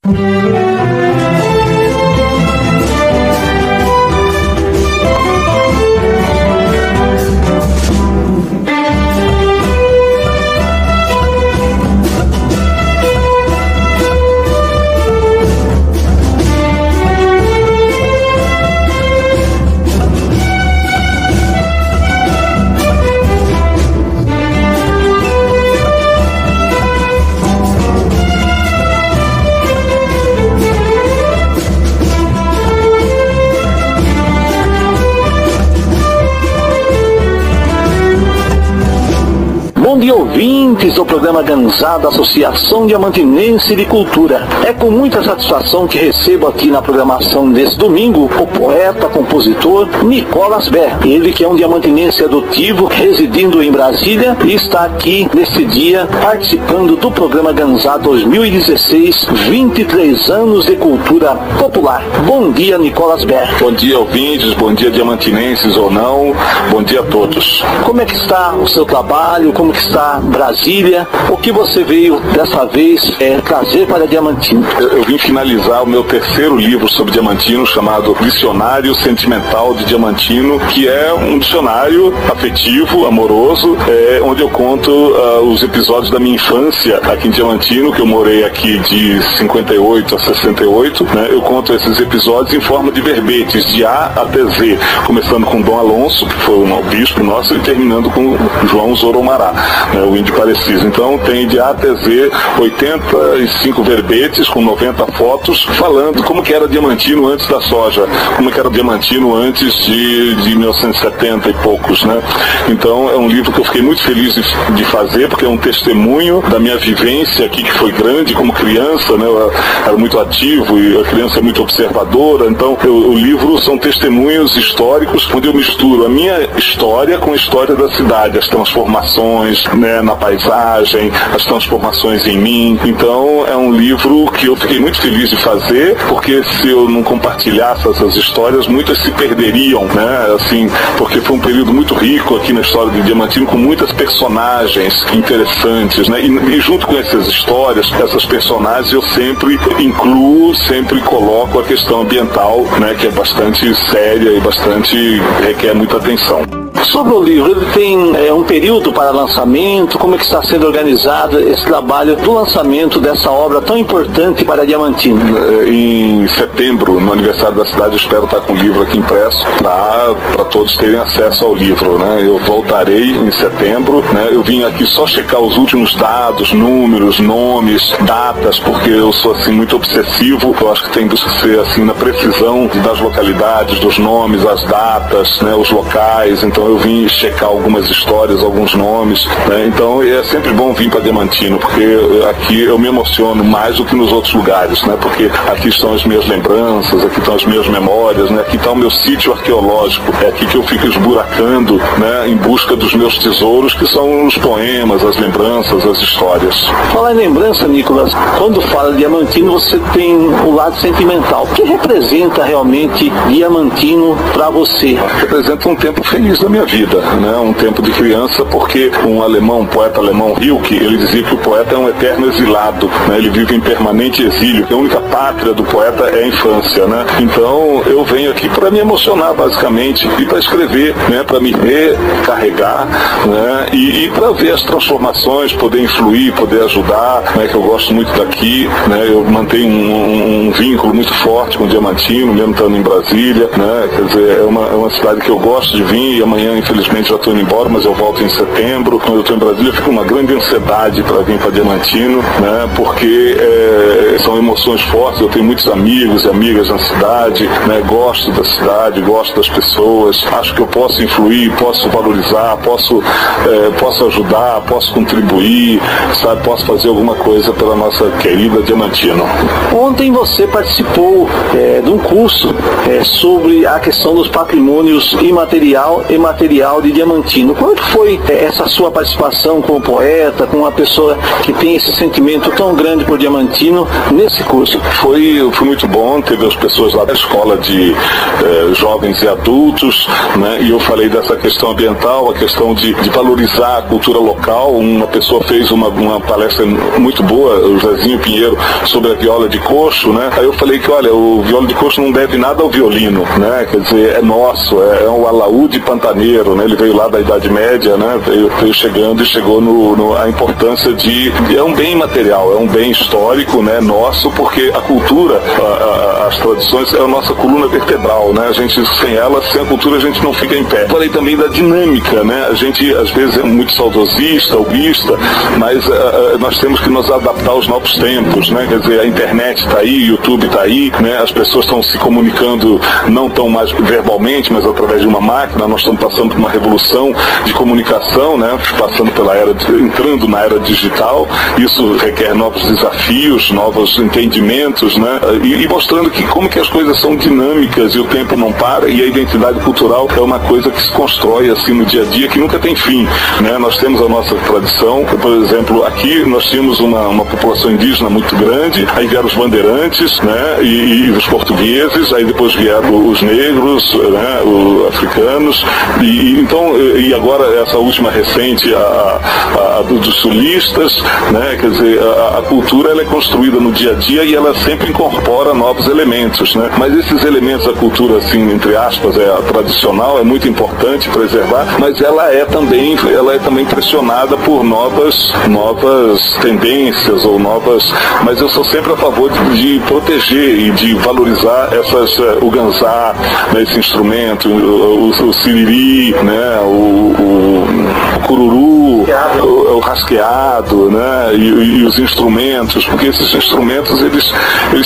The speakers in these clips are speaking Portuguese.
Bom dia, ouvintes do programa Ganzada, Associação Diamantinense de Cultura. É com muita satisfação que recebo aqui na programação desse domingo o poeta, compositor Nicolas Bé. Ele que é um diamantinense adotivo, residindo em Brasília, e está aqui nesse dia participando do programa Ganzada 2016, 23 anos de cultura popular. Bom dia, Nicolas Bé. Bom dia, ouvintes, bom dia, diamantinenses ou não, bom dia a todos. Como é que está o seu trabalho? Como que está Brasília? O que você veio dessa vez trazer para Diamantino? Eu vim finalizar o meu terceiro livro sobre Diamantino, chamado Dicionário Sentimental de Diamantino, que é um dicionário afetivo, amoroso, onde eu conto os episódios da minha infância aqui em Diamantino, que eu morei aqui de 58 a 68, né? Eu conto esses episódios em forma de verbetes, de A até Z, começando com Dom Alonso, que foi um bispo nosso, e terminando com João Zoromará, o índio Parecido. Então tem de A até Z 85 verbetes com 90 fotos falando como que era Diamantino antes da soja, como que era Diamantino antes de 1970 e poucos, né? Então é um livro que eu fiquei muito feliz de fazer, porque é um testemunho da minha vivência aqui, que foi grande como criança, né? Eu era muito ativo e a criança é muito observadora. Então o livro são testemunhos históricos onde eu misturo a minha história com a história da cidade, as transformações, né, na paisagem, as transformações em mim. Então é um livro que eu fiquei muito feliz de fazer, porque se eu não compartilhasse essas histórias, muitas se perderiam, né, assim, porque foi um período muito rico aqui na história de Diamantino, com muitas personagens interessantes, né, e junto com essas histórias, essas personagens, eu sempre incluo, sempre coloco a questão ambiental, né, que é bastante séria e bastante requer muita atenção. Sobre o livro, ele tem um período para lançamento? Como é que está sendo organizado esse trabalho do lançamento dessa obra tão importante para Diamantino? Em setembro, no aniversário da cidade, eu espero estar com o livro aqui impresso para todos terem acesso ao livro, né? Eu voltarei em setembro, né? Eu vim aqui só checar os últimos dados, números, nomes, datas, porque eu sou assim muito obsessivo. Eu acho que tem que ser assim na precisão das localidades, dos nomes, as datas, né? Os locais. Então eu vim checar algumas histórias, alguns nomes, né? Então é sempre bom vir para Diamantino, porque aqui eu me emociono mais do que nos outros lugares, né? Porque aqui estão as minhas lembranças, aqui estão as minhas memórias, né? Aqui está o meu sítio arqueológico, é aqui que eu fico esburacando, né? Em busca dos meus tesouros, que são os poemas, as lembranças, as histórias. Falar em lembrança, Nicolas, quando fala de Diamantino, você tem o lado sentimental. O que representa realmente Diamantino para você? Representa um tempo feliz da minha vida, né? Um tempo de criança, porque um poeta alemão, Rilke, ele dizia que o poeta é um eterno exilado, né? Ele vive em permanente exílio, que a única pátria do poeta é a infância, né? Então eu venho aqui para me emocionar, basicamente, e para escrever, né? Para me recarregar, né? E para ver as transformações, poder influir, poder ajudar, né? Que eu gosto muito daqui, né? Eu mantenho um vínculo muito forte com Diamantino, mesmo estando em Brasília, né? Quer dizer, é uma cidade que eu gosto de vir, e amanhã, infelizmente, já estou indo embora, mas eu volto em setembro. Quando eu estou em Brasília, fica uma grande ansiedade para vir para Diamantino, né? Porque são emoções fortes. Eu tenho muitos amigos e amigas na cidade, né? Gosto da cidade, gosto das pessoas. Acho que eu posso influir, posso valorizar, posso ajudar, posso contribuir, sabe? Posso fazer alguma coisa pela nossa querida Diamantino. Ontem você participou de um curso sobre a questão dos patrimônios imaterial e material de Diamantino. Como foi essa sua participação como poeta, com uma pessoa que tem esse sentimento tão grande por Diamantino, nesse curso? Foi muito bom, teve as pessoas lá da escola de jovens e adultos, né? E eu falei dessa questão ambiental, a questão de valorizar a cultura local. Uma pessoa fez uma palestra muito boa, o Zezinho Pinheiro, sobre a viola de coxo, né? Aí eu falei que, olha, o viola de coxo não deve nada ao violino, né? Quer dizer, é nosso, é um alaúde pantaneiro, né? Ele veio lá da Idade Média, né? Veio chegando e chegou a importância é um bem material, é um bem histórico, né? Nosso, porque a cultura, as tradições é a nossa coluna vertebral, né? A gente, sem a cultura, a gente não fica em pé. Falei também da dinâmica, né? A gente, às vezes, é muito saudosista, ubista, mas nós temos que nos adaptar aos novos tempos, né? Quer dizer, a internet está aí, o YouTube está aí, né? As pessoas estão se comunicando não tão mais verbalmente, mas através de uma máquina. Nós estamos passando por uma revolução de comunicação, né? Entrando na era digital. Isso requer novos desafios, novos entendimentos, né? E mostrando como que as coisas são dinâmicas e o tempo não para, e a identidade cultural é uma coisa que se constrói assim no dia a dia, que nunca tem fim, né? Nós temos a nossa tradição. Por exemplo, aqui nós tínhamos uma população indígena muito grande, aí vieram os bandeirantes, né? E os portugueses, aí depois vieram os negros, né? Os africanos, e agora essa última recente, a dos sulistas, né? Quer dizer, a cultura ela é construída no dia a dia e ela sempre incorpora novos elementos, né? Mas esses elementos da cultura, assim, entre aspas, a tradicional, é muito importante preservar, mas ela é também pressionada por novas tendências ou mas eu sou sempre a favor de proteger e de valorizar o ganzá, né, esse instrumento, o siriri, né, o cururu, o rasqueado, né, e os instrumentos, porque esses instrumentos eles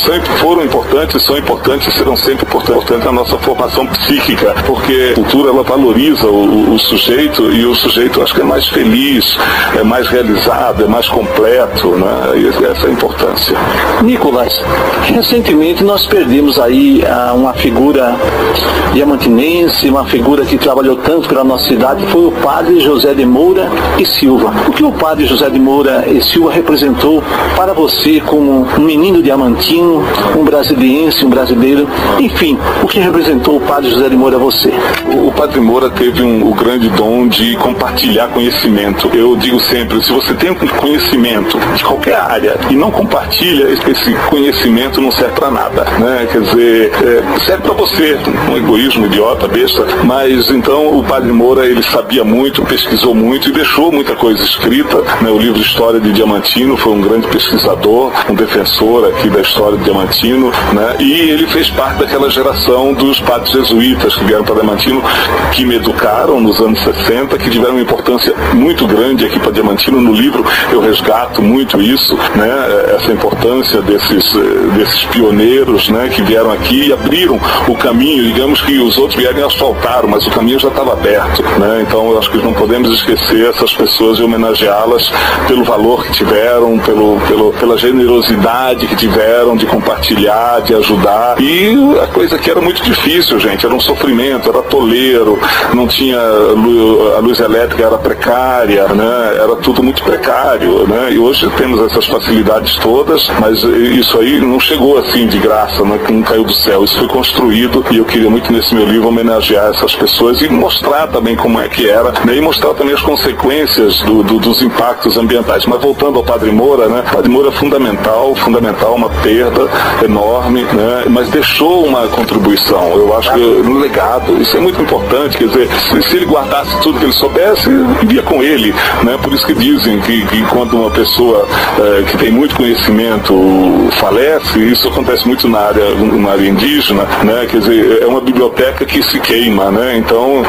sempre foram importantes, são importantes e serão sempre importantes na nossa formação psíquica, porque a cultura ela valoriza o sujeito, e o sujeito acho que é mais feliz, é mais realizado, é mais completo, né, e essa é a importância. Nicolas, recentemente nós perdemos aí uma figura diamantinense, uma figura que trabalhou tanto pela nossa cidade, foi o padre José de Moura e Silva. O que o padre José de Moura e Silva representou para você como um menino diamantino, um brasiliense, um brasileiro, enfim, o que representou o padre José de Moura a você? O padre Moura teve o grande dom de compartilhar conhecimento. Eu digo sempre, se você tem um conhecimento de qualquer área e não compartilha, esse conhecimento não serve para nada, né? Quer dizer, serve para você, um egoísmo idiota, besta, mas então o padre Moura, ele sabia muito, pesquisou muito e deixou muita coisa escrita, né? O livro História de Diamantino, foi um grande pesquisador, um defensor aqui da história de Diamantino, né? E ele fez parte daquela geração dos padres jesuítas que vieram para Diamantino, que me educaram nos anos 60, que tiveram uma importância muito grande aqui para Diamantino. No livro eu resgato muito isso, né? Essa importância desses pioneiros, né? Que vieram aqui e abriram o caminho. Digamos que os outros vieram e asfaltaram, mas o caminho já estava aberto, né? Então eu acho que não podemos esquecer essas pessoas e homenageá-las pelo valor que tiveram, pela generosidade que tiveram de compartilhar, de ajudar. E a coisa que era muito difícil, gente, era um sofrimento, era toleiro, não tinha a luz elétrica, era precária, né? Era tudo muito precário, né? E hoje temos essas facilidades todas, mas isso aí não chegou assim de graça, né? Não caiu do céu, isso foi construído, e eu queria muito nesse meu livro homenagear essas pessoas e mostrar também como é que era, né? E mostrar também as consequências dos impactos ambientais. Mas voltando ao padre Moura, né? O padre Moura é fundamental, uma perda enorme, né? Mas deixou uma contribuição, eu acho que no legado, isso é muito importante, quer dizer, se ele guardasse tudo que ele soubesse, iria com ele, né? Por isso que dizem que quando uma pessoa que tem muito conhecimento falece, isso acontece muito na área indígena, né? Quer dizer, é uma biblioteca que se queima, né? Então,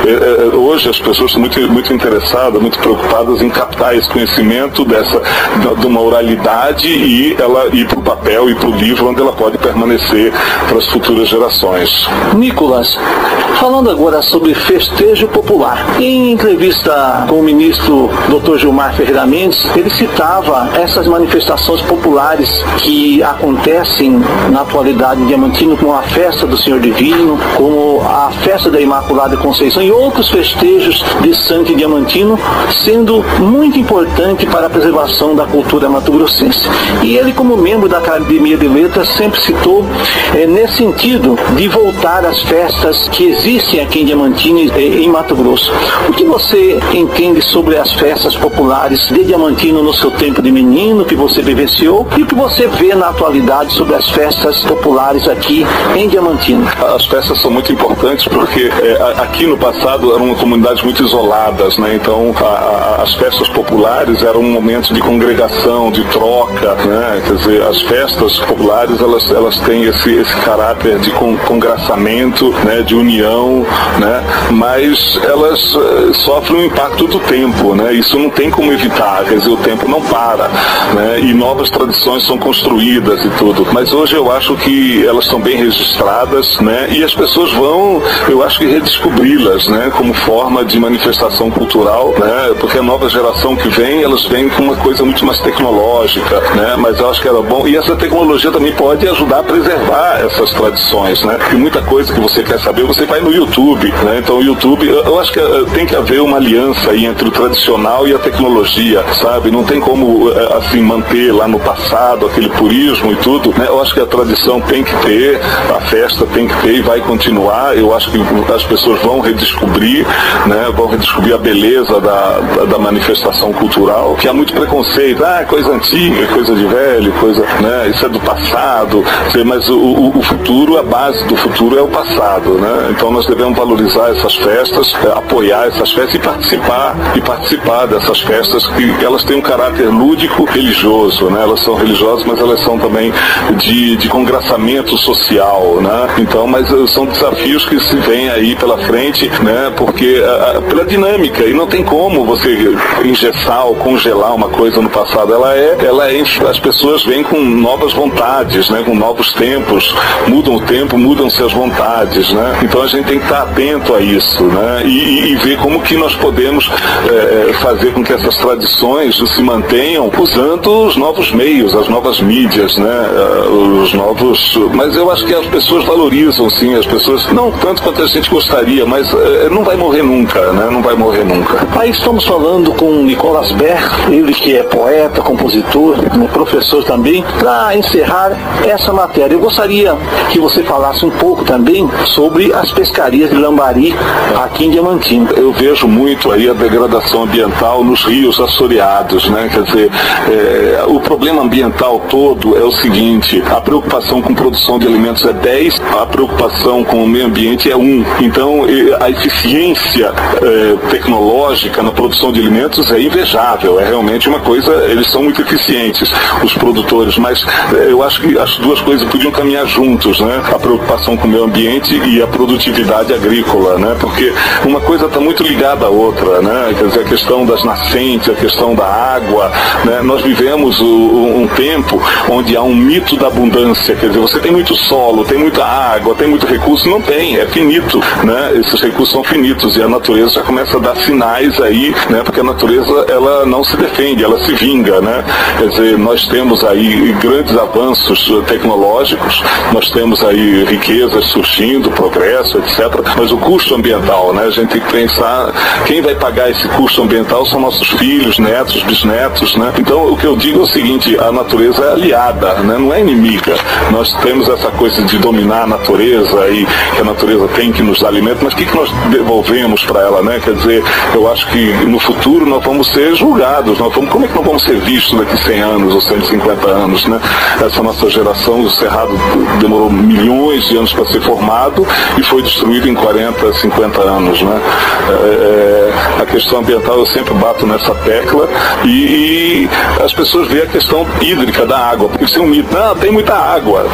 hoje as pessoas estão muito interessadas, muito preocupadas em captar esse conhecimento de uma oralidade e ela ir para o papel e para o livro, onde ela pode permanecer para as futuras gerações. Nicolas, falando agora sobre festejo popular. Em entrevista com o ministro Dr. Gilmar Ferreira Mendes, ele citava essas manifestações populares que acontecem na atualidade em Diamantino, como a festa do Senhor Divino, como a festa da Imaculada Conceição e outros festejos de santo Diamantino, Diamantino sendo muito importante para a preservação da cultura mato-grossense. E ele, como membro da Academia de Letras, sempre citou nesse sentido de voltar às festas que existem aqui em Diamantino e em Mato Grosso. O que você entende sobre as festas populares de Diamantino no seu tempo de menino, que você vivenciou, e o que você vê na atualidade sobre as festas populares aqui em Diamantino? As festas são muito importantes porque aqui no passado eram comunidades muito isoladas, né? Então as festas populares eram um momento de congregação, de troca, né? Quer dizer, as festas populares elas têm esse caráter de congraçamento, né? De união, né? Mas elas sofrem o impacto do tempo, né? Isso não tem como evitar, quer dizer, o tempo não para, né? E novas tradições são construídas e tudo. Mas hoje eu acho que elas estão bem registradas, né? E as pessoas vão, eu acho que redescobri-las, né? Como forma de manifestação cultural, né? Porque a nova geração que vem, elas vêm com uma coisa muito mais tecnológica, né? Mas eu acho que era bom. E essa tecnologia também pode ajudar a preservar essas tradições, né? E muita coisa que você quer saber, você vai no YouTube, né? Então o YouTube, eu acho que tem que haver uma aliança aí entre o tradicional e a tecnologia, sabe? Não tem como, assim, manter lá no passado aquele purismo e tudo, né? Eu acho que a tradição tem que ter, a festa tem que ter e vai continuar. Eu acho que as pessoas vão redescobrir, né? Vão redescobrir a beleza da manifestação cultural, que há muito preconceito, coisa antiga, coisa de velho, coisa, né? Isso é do passado, mas o futuro, a base do futuro é o passado, né? Então nós devemos valorizar essas festas, apoiar essas festas e participar dessas festas, que elas têm um caráter lúdico religioso, né? Elas são religiosas, mas elas são também de congraçamento social, né? Então, mas são desafios que se vêm aí pela frente, né? Porque pela dinâmica, e não tem como você engessar ou congelar uma coisa no passado. As pessoas vêm com novas vontades, né? Com novos tempos, mudam o tempo, mudam-se as vontades, né? Então a gente tem que estar atento a isso, né? E ver como que nós podemos fazer com que essas tradições se mantenham usando os novos meios, as novas mídias, né? Mas eu acho que as pessoas valorizam, sim, as pessoas, não tanto quanto a gente gostaria, mas não vai morrer nunca, né? Não vai morrer nunca. Aí estamos falando com Nicolas Ber, ele que é poeta, compositor, professor também, para encerrar essa matéria. Eu gostaria que você falasse um pouco também sobre as pescarias de lambari aqui em Diamantino. Eu vejo muito aí a degradação ambiental nos rios assoreados, né? Quer dizer, o problema ambiental todo é o seguinte: a preocupação com produção de alimentos é 10, a preocupação com o meio ambiente é 1. Então, a eficiência tecnológica na produção de alimentos é invejável, é realmente uma coisa, eles são muito eficientes, os produtores, mas eu acho que as duas coisas podiam caminhar juntos, né? A preocupação com o meio ambiente e a produtividade agrícola, né? Porque uma coisa está muito ligada à outra, né? Quer dizer, a questão das nascentes, a questão da água, né? Nós vivemos um tempo onde há um mito da abundância, quer dizer, você tem muito solo, tem muita água, tem muito recurso, não tem, é finito, né? Esses recursos são finitos e a natureza já começa a dar sinais aí, né? Porque a natureza, ela não se defende, ela se vinga, né? Quer dizer, nós temos aí grandes avanços tecnológicos, nós temos aí riquezas surgindo, progresso, etc. Mas o custo ambiental, né? A gente tem que pensar, quem vai pagar esse custo ambiental são nossos filhos, netos, bisnetos, né? Então, o que eu digo é o seguinte: a natureza é aliada, né? Não é inimiga. Nós temos essa coisa de dominar a natureza e que a natureza tem que nos dar alimento, mas o que nós devolvemos para ela, né? Quer dizer, eu acho que no futuro nós vamos ser julgados, como é que nós vamos ser vistos daqui 100 anos ou 150 anos, né? Essa nossa geração, o Cerrado demorou milhões de anos para ser formado e foi destruído em 40, 50 anos, né? A questão ambiental, eu sempre bato nessa tecla e as pessoas veem a questão hídrica da água, porque isso é um mito. Não, tem muita água.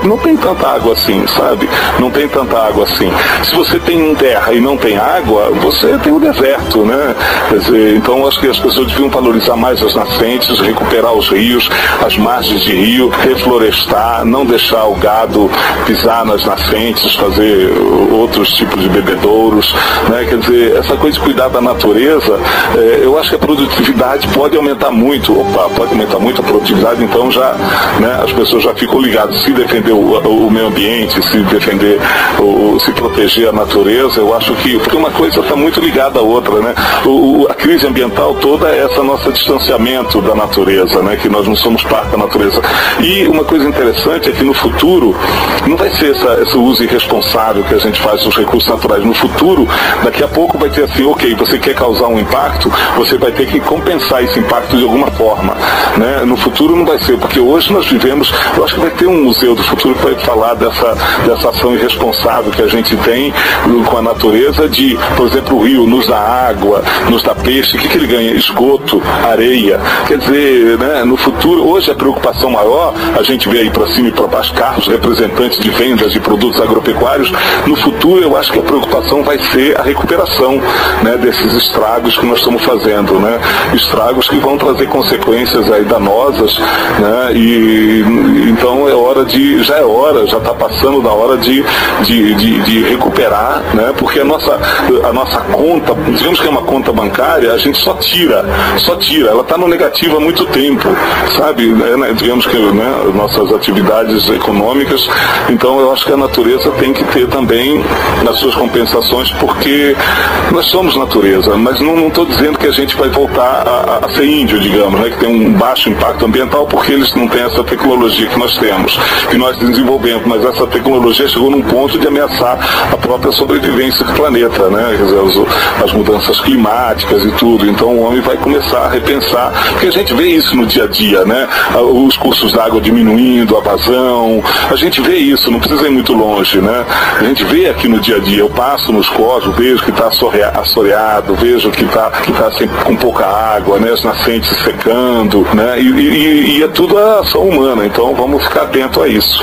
Não tem tanta água assim, sabe? Não tem tanta água assim. Se você tem terra e não tem água, você tem o deserto, né? Quer dizer, então acho que as pessoas deviam valorizar mais as nascentes, recuperar os rios, as margens de rio, reflorestar, não deixar o gado pisar nas nascentes, fazer outros tipos de bebedouros, né? Quer dizer, essa coisa de cuidar da natureza, eu acho que a produtividade pode aumentar muito. Pode aumentar muito a produtividade, então já, né, as pessoas já ficam ligadas. Se defender o meio ambiente, se proteger a natureza, eu acho que, porque uma coisa está muito ligada à outra, né? A crise ambiental toda é esse nosso distanciamento da natureza, né? Que nós não somos parte da natureza. E uma coisa interessante é que no futuro não vai ser esse uso irresponsável que a gente faz dos recursos naturais. No futuro, daqui a pouco vai ter assim, ok, você quer causar um impacto, você vai ter que compensar esse impacto de alguma forma, né? No futuro não vai ser, porque hoje nós vivemos, eu acho que vai ter um museu do futuro que vai falar dessa ação irresponsável que a gente tem com a natureza de, por exemplo, o rio nos dá água, nos dá peixe, o que ele ganha? Esgoto, areia. Quer dizer, né, no futuro, hoje a preocupação maior, a gente vê aí para cima e para baixo carros, representantes de vendas de produtos agropecuários. No futuro, eu acho que a preocupação vai ser a recuperação, né, desses estragos que nós estamos fazendo, né? Estragos que vão trazer consequências aí danosas, né? E então já está passando da hora de recuperar, né? Porque a nossa conta, digamos que é uma conta bancária, a gente só tira, ela está no negativo há muito tempo, sabe? Digamos que, né, nossas atividades econômicas, então eu acho que a natureza tem que ter também as suas compensações, porque nós somos natureza, mas não estou dizendo que a gente vai voltar a ser índio, digamos, né, que tem um baixo impacto ambiental, porque eles não têm essa tecnologia que nós temos, que nós desenvolvemos, mas essa tecnologia chegou num ponto de ameaçar a própria sobrevivência do planeta, né, quer dizer, as mudanças climáticas e tudo. Então o homem vai começar a repensar, porque a gente vê isso no dia a dia, né, os cursos d'água diminuindo, a vazão, a gente vê isso, não precisa ir muito longe, né, a gente vê aqui no dia a dia, eu passo nos córregos, vejo que está assoreado, vejo que está com pouca água, né, as nascentes secando, né, e é tudo a ação humana, então vamos ficar atento a isso.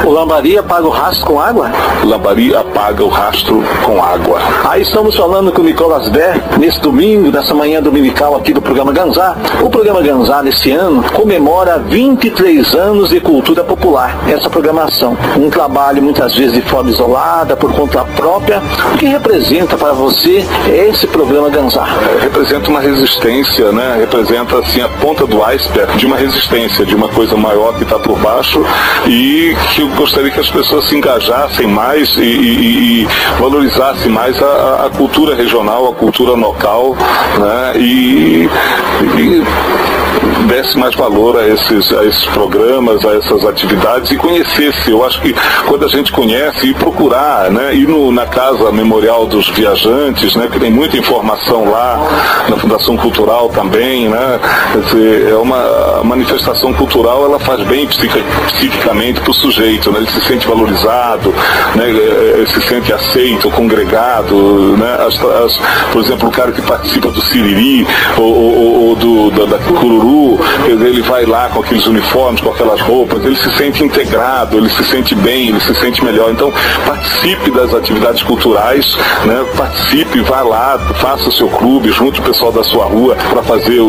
O Lambari apaga o rastro com água? O Lambari apaga o rastro com água. Aí estamos falando com o Nicolas Ber, nesse domingo, nessa manhã dominical aqui do programa Ganzá. O programa Ganzá, nesse ano, comemora 23 anos de cultura popular. Essa programação, um trabalho muitas vezes de forma isolada, por conta própria. O que representa para você esse programa Ganzá? Representa uma resistência, né? Representa assim a ponta do iceberg de uma resistência, de uma coisa maior que está por baixo, e que eu gostaria que as pessoas se engajassem mais e valorizassem mais a cultura regional, a cultura local, né? E desse mais valor a esses programas, a essas atividades, e conhecesse. Eu acho que quando a gente conhece e procurar, né, ir na Casa Memorial dos Viajantes, né, que tem muita informação lá, na Fundação Cultural também, né, quer dizer, é uma manifestação cultural, ela faz bem psiquicamente para o sujeito, né, ele se sente valorizado, né, ele se sente aceito, congregado, né, por exemplo, o cara que participa do Siriri ou da Cururu, ele vai lá com aqueles uniformes, com aquelas roupas, ele se sente integrado, ele se sente bem, ele se sente melhor. Então, participe das atividades culturais, né? Participe, vá lá, faça o seu clube, junte o pessoal da sua rua para fazer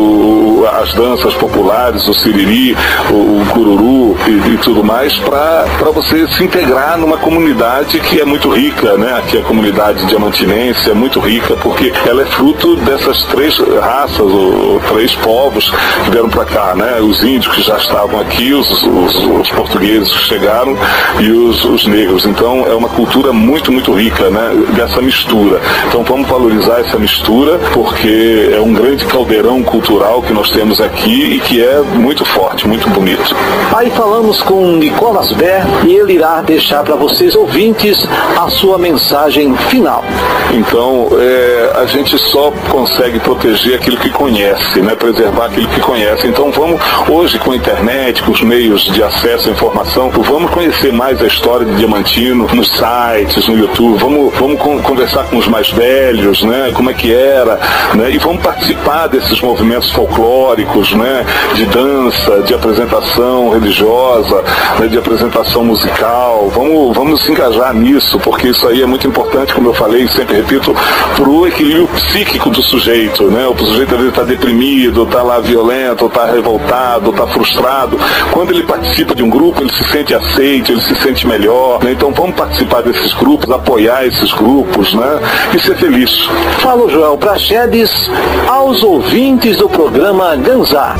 as danças populares, o Siriri, o Cururu e tudo mais, para você se integrar numa comunidade que é muito rica, né? Aqui a comunidade diamantinense é muito rica, porque ela é fruto dessas três raças, ou três povos que vieram para cá, né? Os índios que já estavam aqui, os portugueses que chegaram e os negros. Então é uma cultura muito, muito rica, né? Dessa mistura. Então vamos valorizar essa mistura, porque é um grande caldeirão cultural que nós temos aqui e que é muito forte, muito bonito. Aí falamos com Nicolas Ber e ele irá deixar para vocês, ouvintes, a sua mensagem final. Então, a gente só consegue proteger aquilo que conhece, né? Preservar aquilo que conhece. Então vamos, hoje com a internet, com os meios de acesso à informação, vamos conhecer mais a história de Diamantino nos sites, no YouTube, vamos conversar com os mais velhos, né? Como é que era, né? E vamos participar desses movimentos folclóricos, né? De dança, de apresentação religiosa, né? De apresentação musical, vamos se engajar nisso, porque isso aí é muito importante, como eu falei e sempre repito, para o equilíbrio psíquico do sujeito, né? O sujeito às vezes está deprimido, está lá violento, está revoltado, está frustrado. Quando ele participa de um grupo, ele se sente aceito, ele se sente melhor, né? Então vamos participar desses grupos, apoiar esses grupos, né? E ser feliz. Fala o Joel Praxedes aos ouvintes do programa Ganzá.